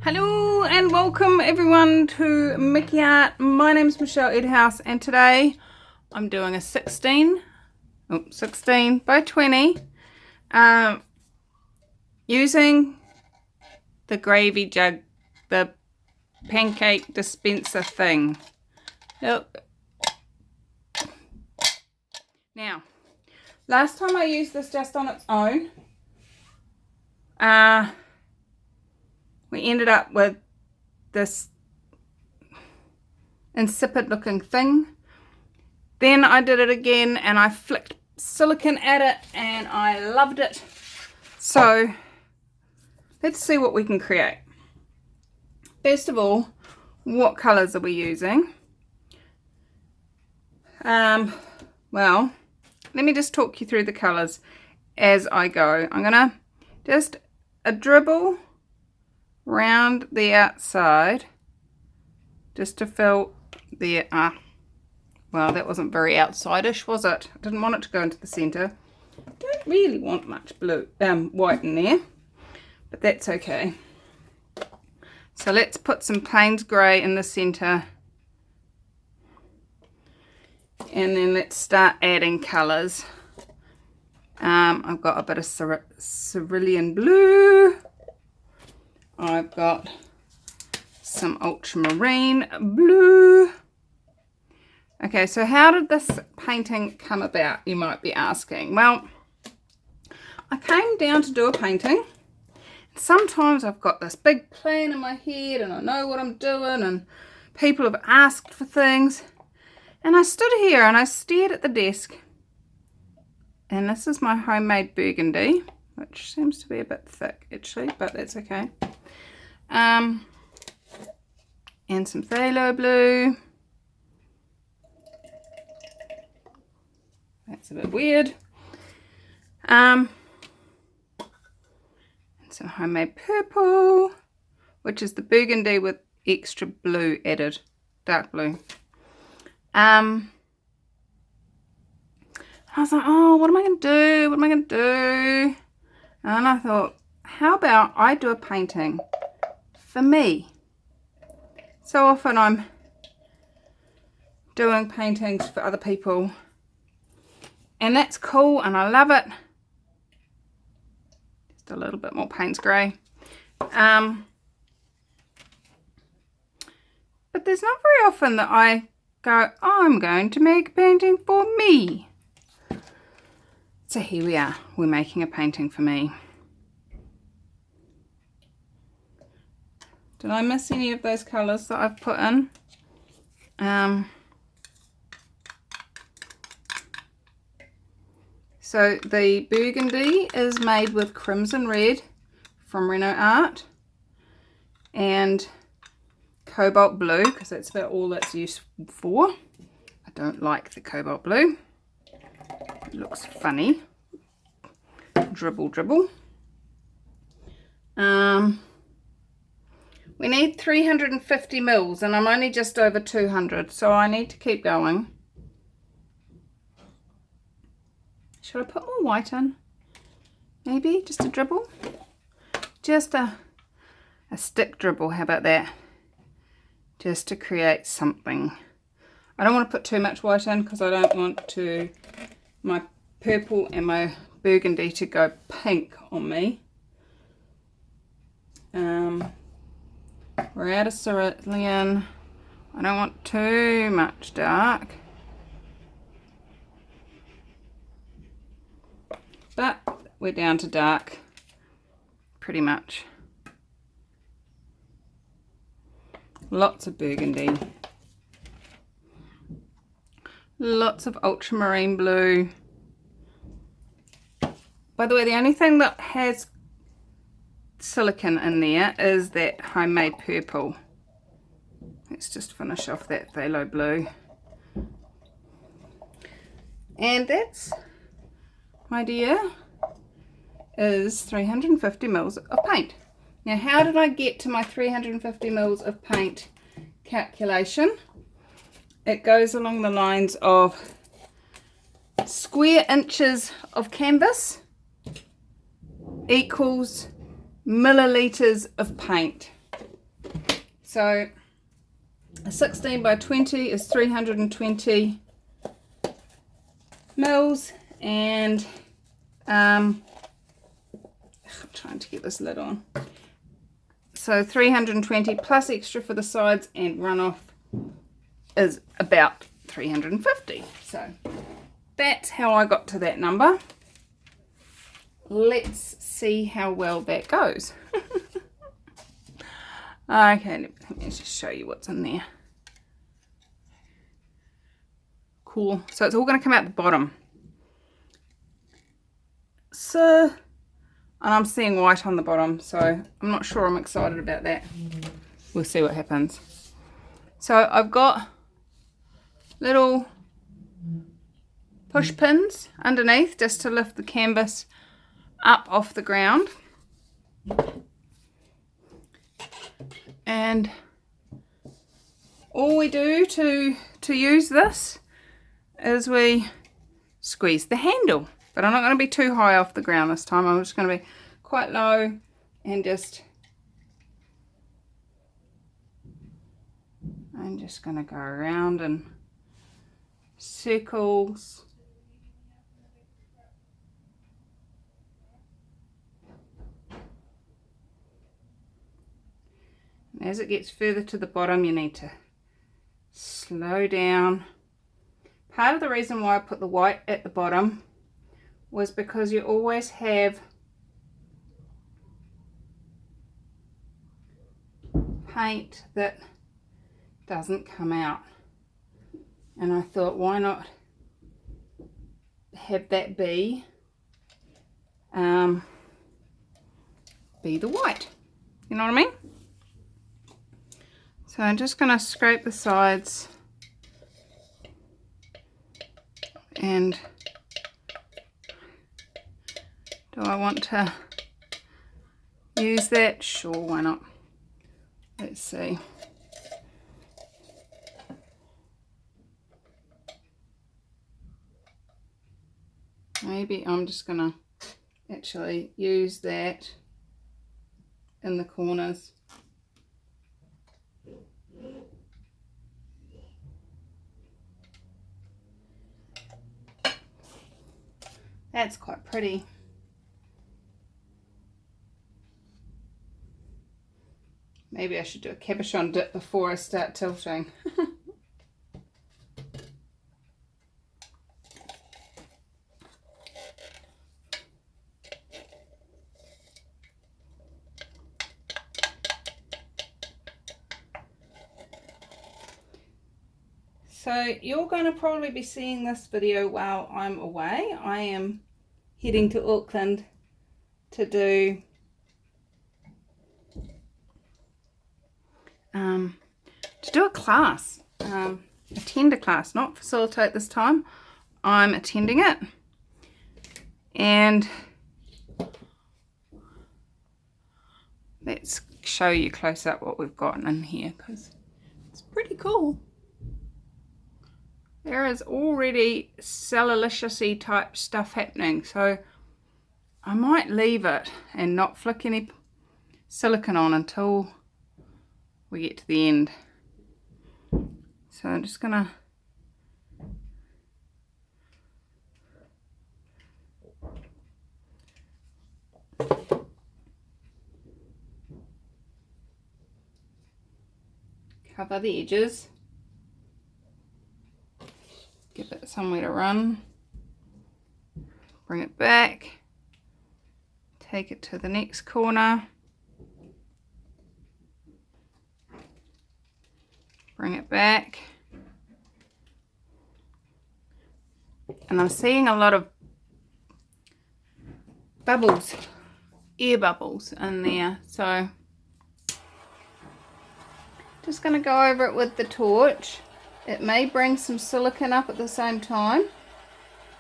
Hello and welcome everyone to Mickey Art. My name is Michelle Edhouse and today I'm doing a 16 by 20 using the gravy jug, the pancake dispenser thing. Look. Now, last time I used this just on its own, we ended up with this insipid looking thing. Then I did it again and I flicked silicone at it and I loved it. So let's see what we can create. First of all, what colors are we using? Well, let me just talk you through the colors as I go. I'm gonna just a dribble round the outside just to fill the well, that wasn't very outside-ish, was it? I didn't want it to go into the center. Don't really want much blue white in there, but that's okay. So let's put some Payne's grey in the center and then let's start adding colors. I've got a bit of cerulean blue. I've got some ultramarine blue. Okay, so how did this painting come about, you might be asking? Well, I came down to do a painting. Sometimes I've got this big plan in my head and I know what I'm doing and people have asked for things. And I stood here and I stared at the desk. And this is my homemade burgundy, which seems to be a bit thick actually, but that's okay. And some phthalo blue. That's a bit weird. And some homemade purple, which is the burgundy with extra blue added, dark blue. I was like, oh, what am I going to do? What am I going to do? And I thought, how about I do a painting for me? So often I'm doing paintings for other people. And that's cool and I love it. Just a little bit more Payne's grey. But there's not very often that I go, I'm going to make a painting for me. So here we are, we're making a painting for me. Did I miss any of those colours that I've put in? So the burgundy is made with crimson red from Reno Art and cobalt blue, because that's about all that's used for. I don't like the cobalt blue. It looks funny. Dribble, dribble. We need 350 mils and I'm only just over 200, so I need to keep going. Should I put more white in? Maybe just a dribble? Just a stick dribble, how about that? Just to create something. I don't want to put too much white in because I don't want to my purple and my burgundy to go pink on me. We're out of cerulean. I don't want too much dark. But we're down to dark pretty much. Lots of burgundy. Lots of ultramarine blue. By the way, the only thing that has silicone in there is that homemade purple. Let's just finish off that phthalo blue. And that's, my dear, is 350 mils of paint. Now, how did I get to my 350 mils of paint calculation? It goes along the lines of square inches of canvas equals milliliters of paint. So a 16 by 20 is 320 mils, and I'm trying to get this lid on. So 320 plus extra for the sides and runoff is about 350. So that's how I got to that number. Let's see how well that goes. Okay, let me just show you what's in there. Cool. So it's all going to come out the bottom. So, and I'm seeing white on the bottom, so I'm not sure I'm excited about that. We'll see what happens. So I've got little push pins underneath just to lift the canvas up off the ground. And all we do to use this is we squeeze the handle. But I'm not going to be too high off the ground this time. I'm just going to be quite low and I'm just going to go around in circles. And as it gets further to the bottom, you need to slow down. Part of the reason why I put the white at the bottom was because you always have paint that doesn't come out. And I thought, why not have that be the white? You know what I mean? So I'm just going to scrape the sides and do I want to use that? Sure, why not? Let's see. Maybe I'm just going to actually use that in the corners. That's quite pretty. Maybe I should do a cabochon dip before I start tilting. So you're going to probably be seeing this video while I'm away. I am heading to Auckland to do a class, attend a class, not facilitate this time. I'm attending it, and let's show you close up what we've got in here because it's pretty cool. There is already cellulicious-y type stuff happening, so I might leave it and not flick any silicone on until we get to the end. So I'm just gonna cover the edges, give it somewhere to run, bring it back, take it to the next corner, bring it back, and I'm seeing a lot of bubbles, air bubbles in there, so just going to go over it with the torch. It may bring some silicone up at the same time,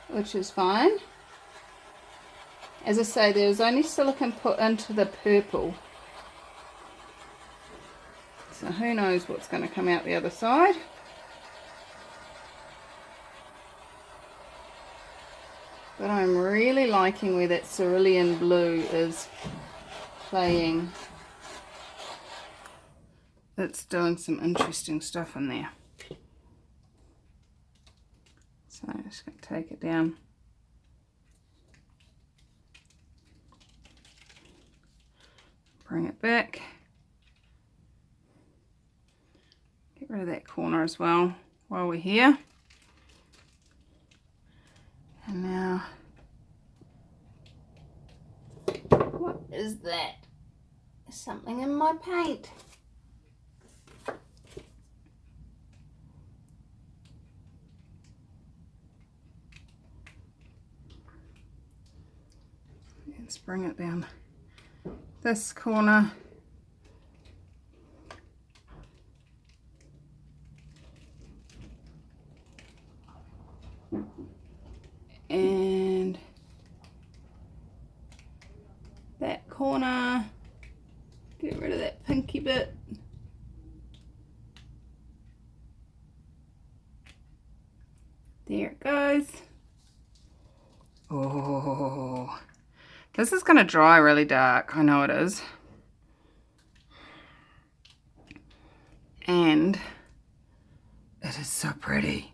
which is fine. As I say, there's only silicone put into the purple, so who knows what's going to come out the other side. But I'm really liking where that cerulean blue is playing it's doing some interesting stuff in there. So I'm just going to take it down. Bring it back. Get rid of that corner as well while we're here. And now, what is that? There's something in my paint. Let's bring it down this corner. And that corner. Get rid of that pinky bit. There it goes. Oh, this is going to dry really dark. I know it is. And it is so pretty.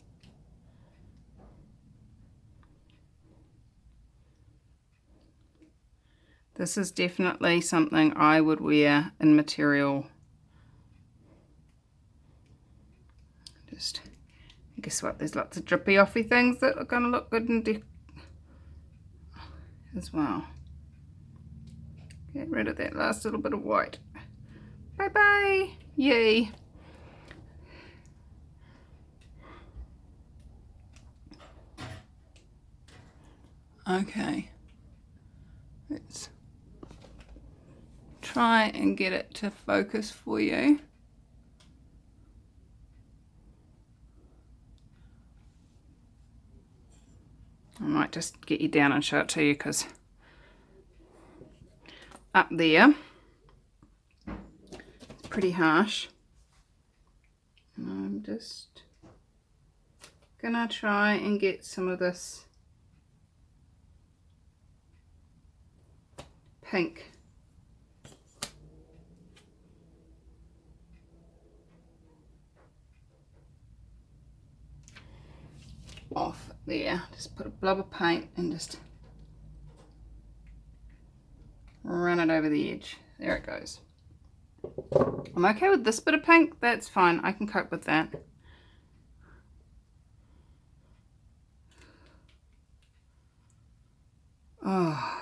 This is definitely something I would wear in material. Just, guess what? There's lots of drippy offy things that are going to look good in as well. Get rid of that last little bit of white. Bye bye. Yay. Okay. Let's try and get it to focus for you. I might just get you down and show it to you because up there it's pretty harsh. And I'm just gonna try and get some of this pink off there. Just put a blob of paint and just run it over the edge. There it goes. I'm okay with this bit of pink. That's fine. I can cope with that. Oh,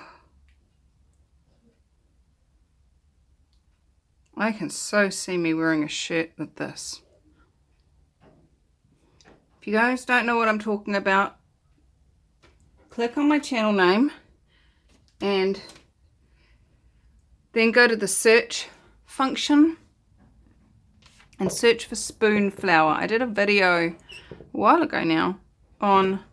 I can so see me wearing a shirt with this. If you guys don't know what I'm talking about, click on my channel name and then go to the search function and search for spoon flower. I did a video a while ago now on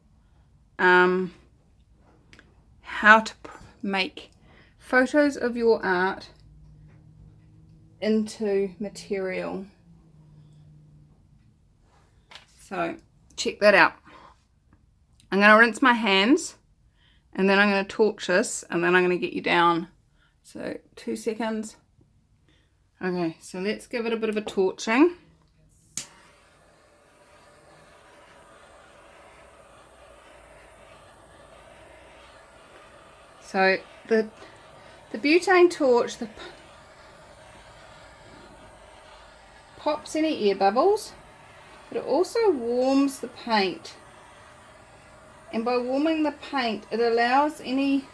how to make photos of your art into material. So check that out. I'm going to rinse my hands and then I'm going to torch this and then I'm going to get you down. So 2 seconds. Okay, so let's give it a bit of a torching. So the butane torch pops any air bubbles, but it also warms the paint. And by warming the paint, it allows any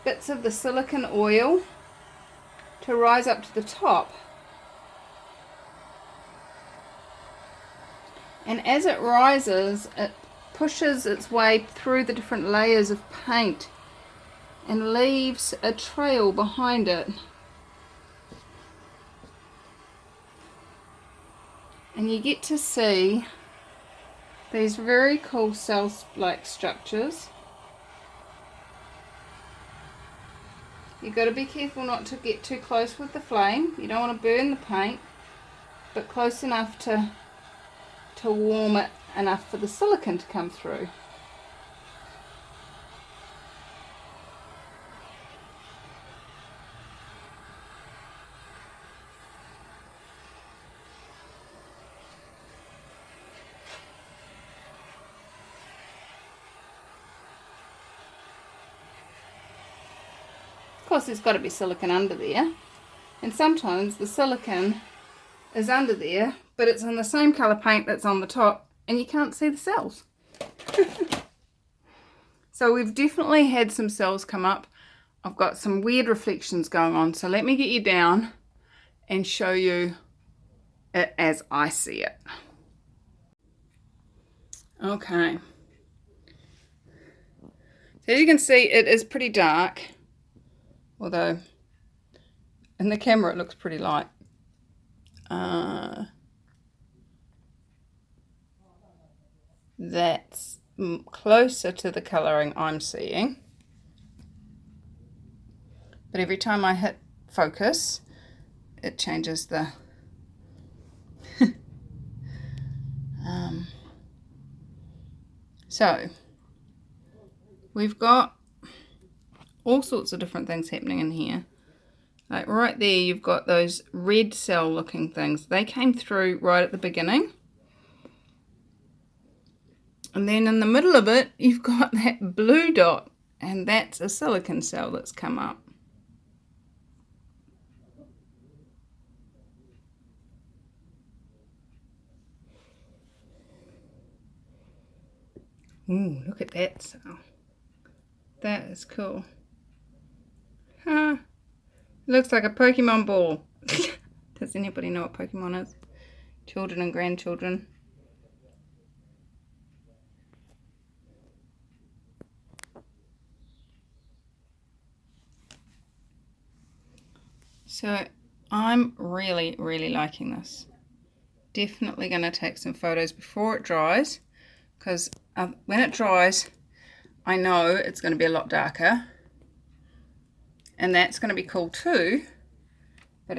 bits of the silicone oil to rise up to the top. And as it rises, it pushes its way through the different layers of paint and leaves a trail behind it. And you get to see these very cool cell-like structures. You've got to be careful not to get too close with the flame. You don't want to burn the paint, but close enough to warm it enough for the silicone to come through. course there's got to be silicone under there, and sometimes the silicone is under there but it's in the same colour paint that's on the top and you can't see the cells. So we've definitely had some cells come up. I've got some weird reflections going on, so let me get you down and show you it as I see it. Okay, so as you can see, it is pretty dark, although in the camera it looks pretty light. That's closer to the colouring I'm seeing, but every time I hit focus it changes the so we've got all sorts of different things happening in here. Like right there you've got those red cell looking things. They came through right at the beginning. And then in the middle of it you've got that blue dot, and that's a silicon cell that's come up. Ooh, look at that cell. That is cool. Huh. Looks like a Pokemon ball. Does anybody know what Pokemon is? Children and grandchildren. So I'm really, really liking this. Definitely going to take some photos before it dries, because when it dries I know it's going to be a lot darker, and that's going to be cool too, but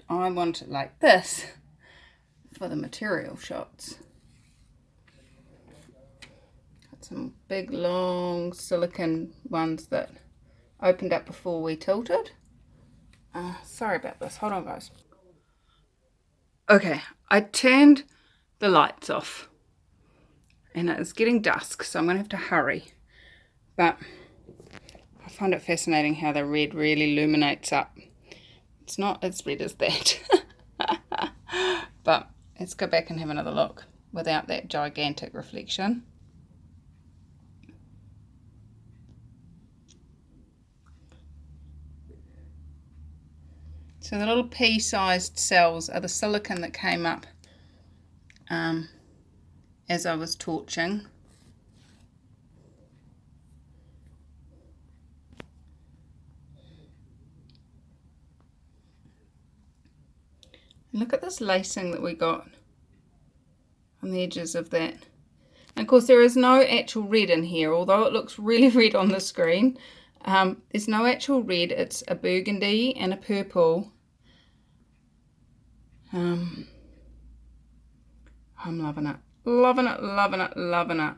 I want it like this for the material shots. Got some big long silicone ones that opened up before we tilted. Sorry about this, hold on guys. Okay, I turned the lights off and it's getting dusk, so I'm going to have to hurry, but I find it fascinating how the red really illuminates up. It's not as red as that. But let's go back and have another look without that gigantic reflection. So the little pea-sized cells are the silicone that came up as I was torching. Look at this lacing that we got on the edges of that. And of course there is no actual red in here, although it looks really red on the screen. There's no actual red, it's a burgundy and a purple. I'm loving it. Loving it, loving it, loving it.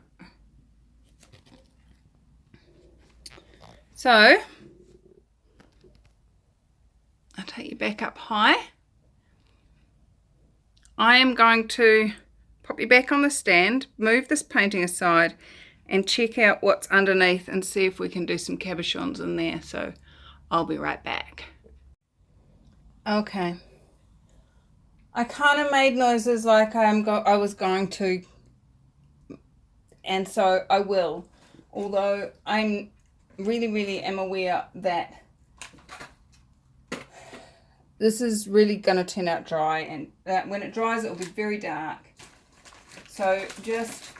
So, I'll take you back up high. I am going to pop you back on the stand, move this painting aside, and check out what's underneath and see if we can do some cabochons in there. So, I'll be right back. Okay. I kind of made noises like I was going to, and so I will, although I'm really am aware that this is really going to turn out dry, and that when it dries it will be very dark. So just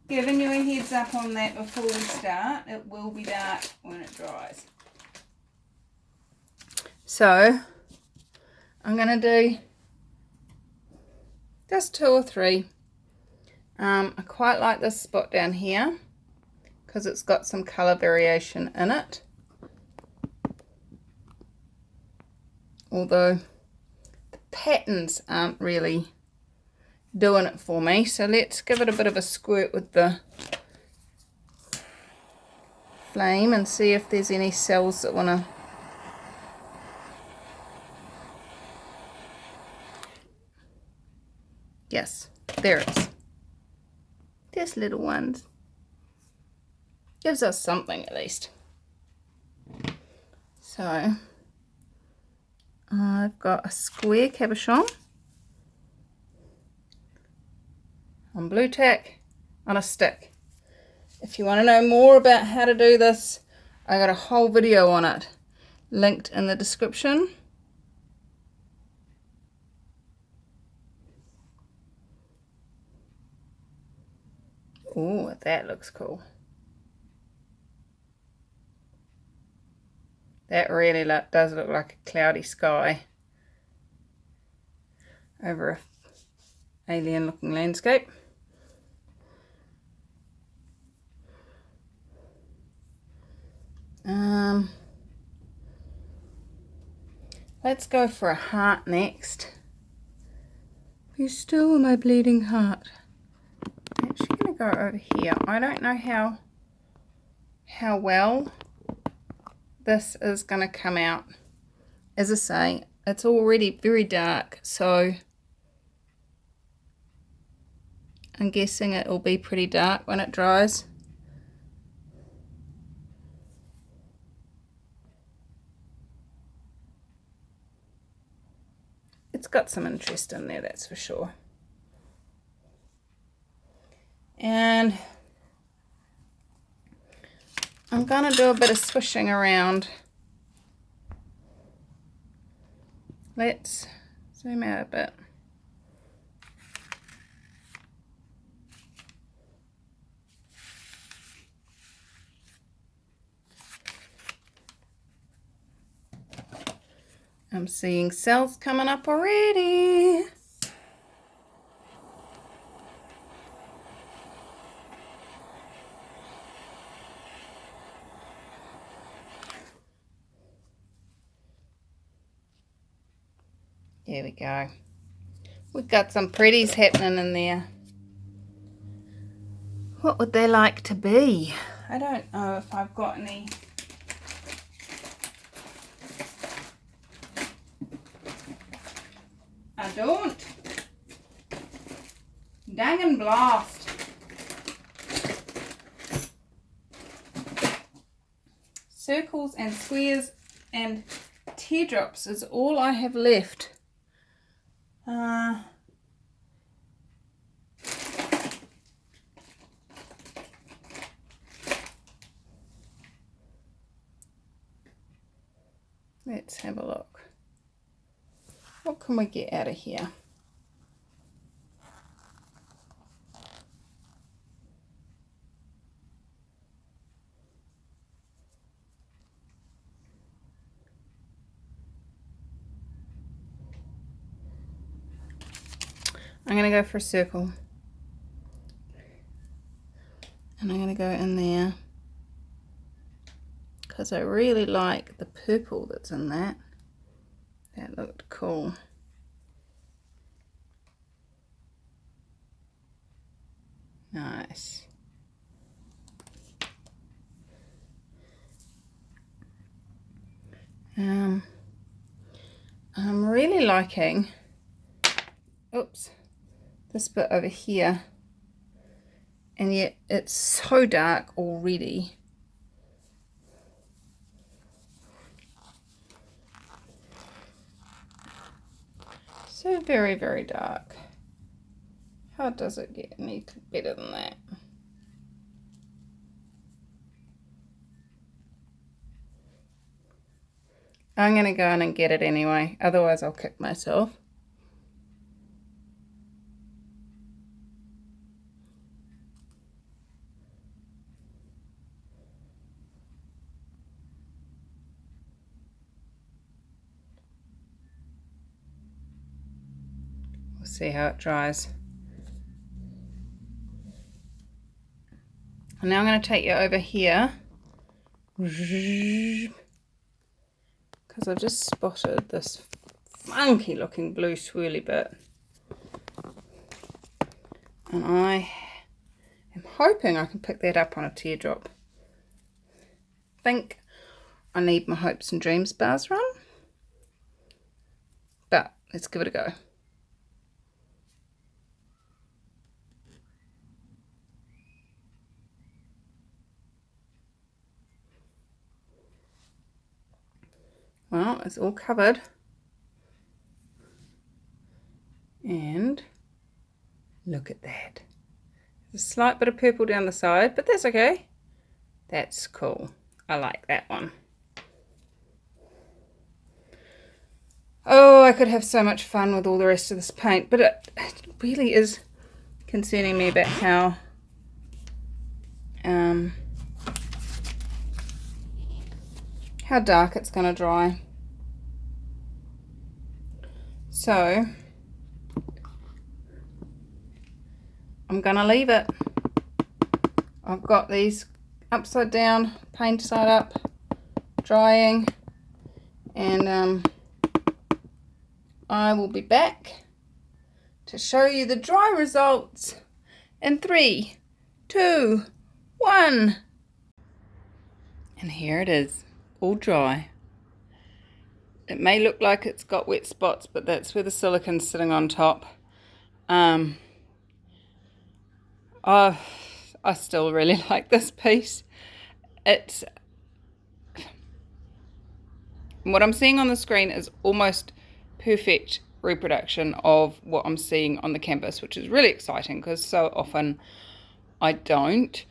giving you a heads up on that before we start, it will be dark when it dries. So I'm going to do just 2 or 3. I quite like this spot down here because it's got some colour variation in it. Although the patterns aren't really doing it for me. So let's give it a bit of a squirt with the flame and see if there's any cells that want to Yes, there it is. Just little ones. Gives us something at least. So I've got a square cabochon on blue tack on a stick. If you want to know more about how to do this, I got a whole video on it linked in the description. Oh, that looks cool. That really does look like a cloudy sky over a alien looking landscape. Let's go for a heart next. Be still, my bleeding heart. I'm actually going to go over here. I don't know how well this is going to come out. As I say, it's already very dark, so I'm guessing it will be pretty dark when it dries. It's got some interest in there, that's for sure. And I'm going to do a bit of swishing around. Let's zoom out a bit. I'm seeing cells coming up already. There we go. We've got some pretties happening in there. What would they like to be? I don't know if I've got any. I don't. Dang and blast. Circles and squares and teardrops is all I have left. Let's have a look. What can we get out of here? I'm going to go for a circle. And I'm going to go in there because I really like the purple that's in that. That looked cool. Nice. I'm really liking, oops, this bit over here, and yet it's so dark already. So very, very dark. How does it get any better than that? I'm going to go in and get it anyway, otherwise I'll kick myself. We'll see how it dries. And now I'm going to take you over here, because I've just spotted this funky looking blue swirly bit. And I am hoping I can pick that up on a teardrop. I think I need my hopes and dreams bars run. But let's give it a go. Well, it's all covered. And look at that. There's a slight bit of purple down the side, but that's okay. That's cool. I like that one. Oh, I could have so much fun with all the rest of this paint, but it really is concerning me about how dark it's going to dry. So I'm going to leave it. I've got these upside down, paint side up, drying, and I will be back to show you the dry results in 3, 2, 1. And here it is, all dry. It may look like it's got wet spots, but that's where the silicon's sitting on top. I still really like this piece. It's what I'm seeing on the screen is almost perfect reproduction of what I'm seeing on the canvas, which is really exciting because so often I don't.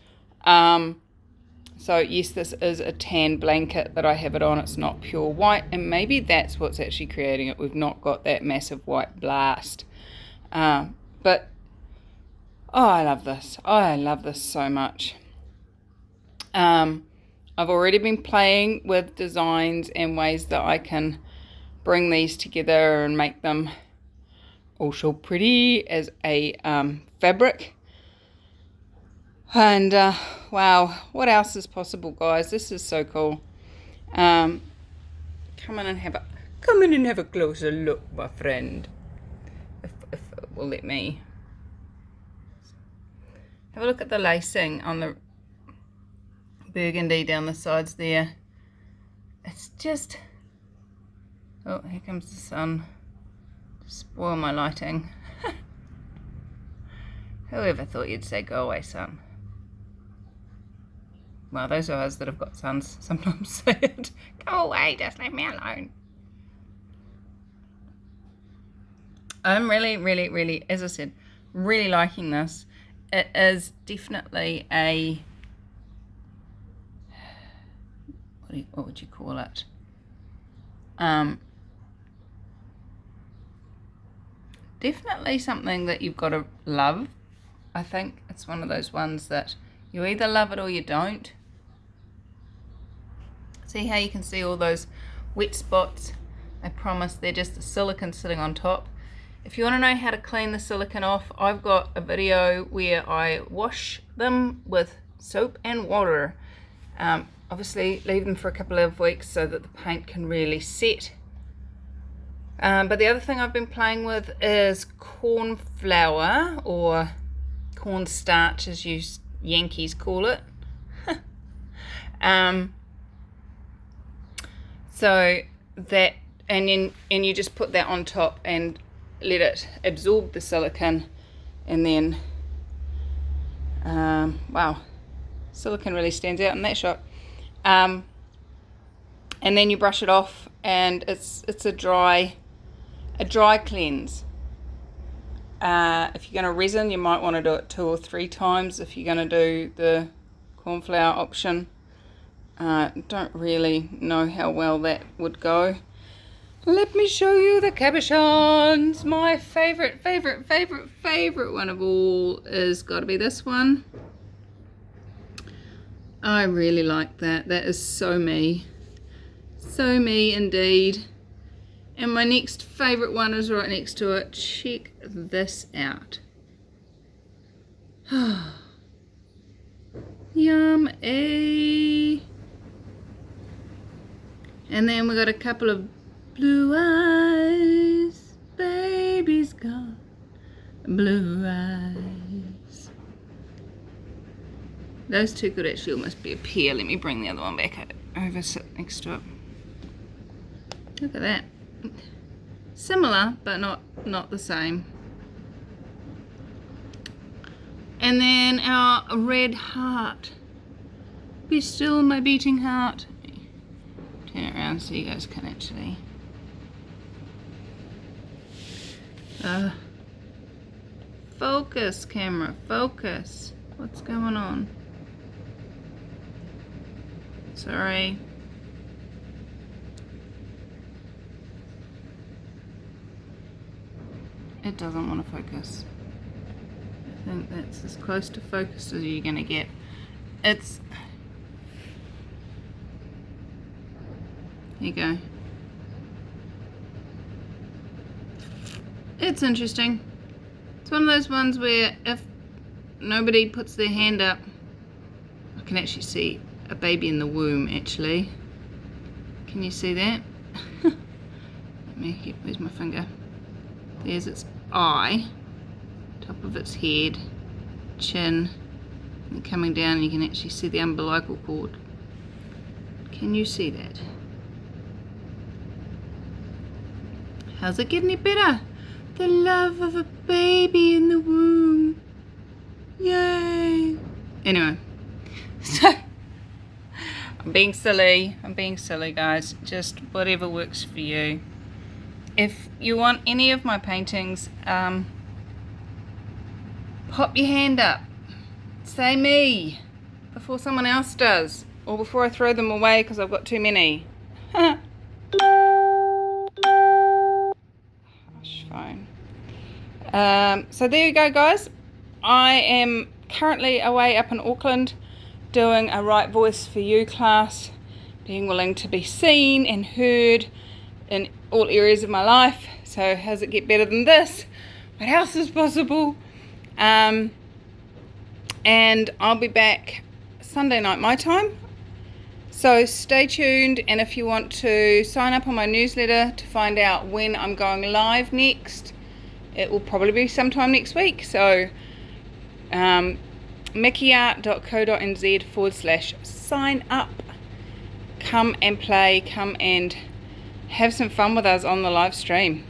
So yes, this is a tan blanket that I have it on. It's not pure white, and maybe that's what's actually creating it. We've not got that massive white blast. But oh, I love this. I love this so much. I've already been playing with designs and ways that I can bring these together and make them also pretty as a fabric. And wow, what else is possible, guys? This is so cool. Come in and have a closer look, my friend. If it will let me. Have a look at the lacing on the burgundy down the sides there. It's just, oh, here comes the sun to spoil my lighting. Whoever thought you'd say go away, sun? Well, those of us that have got sons sometimes say it. Go away, just leave me alone. I'm really, as I said, really liking this. It is definitely a, what would you call it? Definitely something that you've got to love. I think it's one of those ones that you either love it or you don't. See how you can see all those wet spots? I promise they're just the silicone sitting on top. If you want to know how to clean the silicone off, I've got a video where I wash them with soap and water. Obviously leave them for a couple of weeks so that the paint can really set. But the other thing I've been playing with is corn flour, or cornstarch as you Yankees call it. So that, and you just put that on top and let it absorb the silicone, and then wow, silicone really stands out in that shot. And then you brush it off, and it's a dry cleanse. If you're going to resin, you might want to do it 2 or 3 times if you're going to do the corn flour option. Don't really know how well that would go. Let me show you the cabochons. My favorite one of all is got to be this one. I really like that. That is so me. So me indeed. And my next favorite one is right next to it. Check this out. Yum-y. And then we got a couple of blue eyes. Baby's got blue eyes. Those two could actually almost be a pair. Let me bring the other one back over, sit next to it. Look at that. Similar, but not the same. And then our red heart. Be still, my beating heart. turn it around so you guys can actually. Focus, camera, focus. What's going on? Sorry. It doesn't want to focus. I think that's as close to focus as you're gonna get. It's... Here you go. It's interesting. It's one of those ones where if nobody puts their hand up, I can actually see a baby in the womb actually. Can you see that? Where's my finger? There's its eye, top of its head, chin, and coming down you can actually see the umbilical cord. Can you see that? How's it getting any better? The love of a baby in the womb. Yay! Anyway, so I'm being silly guys, just whatever works for you. If you want any of my paintings, pop your hand up, say me, before someone else does, or before I throw them away because I've got too many. Hush phone. So there you go guys, I am currently away up in Auckland doing a Right Voice for You class, being willing to be seen and heard in all areas of my life. So how does it get better than this? What else is possible? And I'll be back Sunday night my time, so stay tuned. And if you want to sign up on my newsletter to find out when I'm going live next, it will probably be sometime next week. So mickeyart.co.nz/sign up. Come and play, come and have some fun with us on the live stream.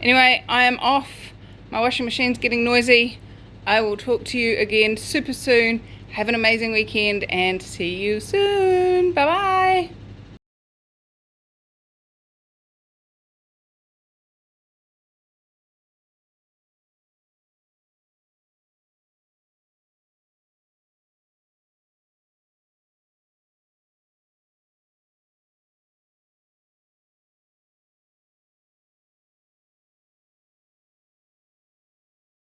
Anyway, I am off. My washing machine's getting noisy. I will talk to you again super soon. Have an amazing weekend and see you soon. Bye bye.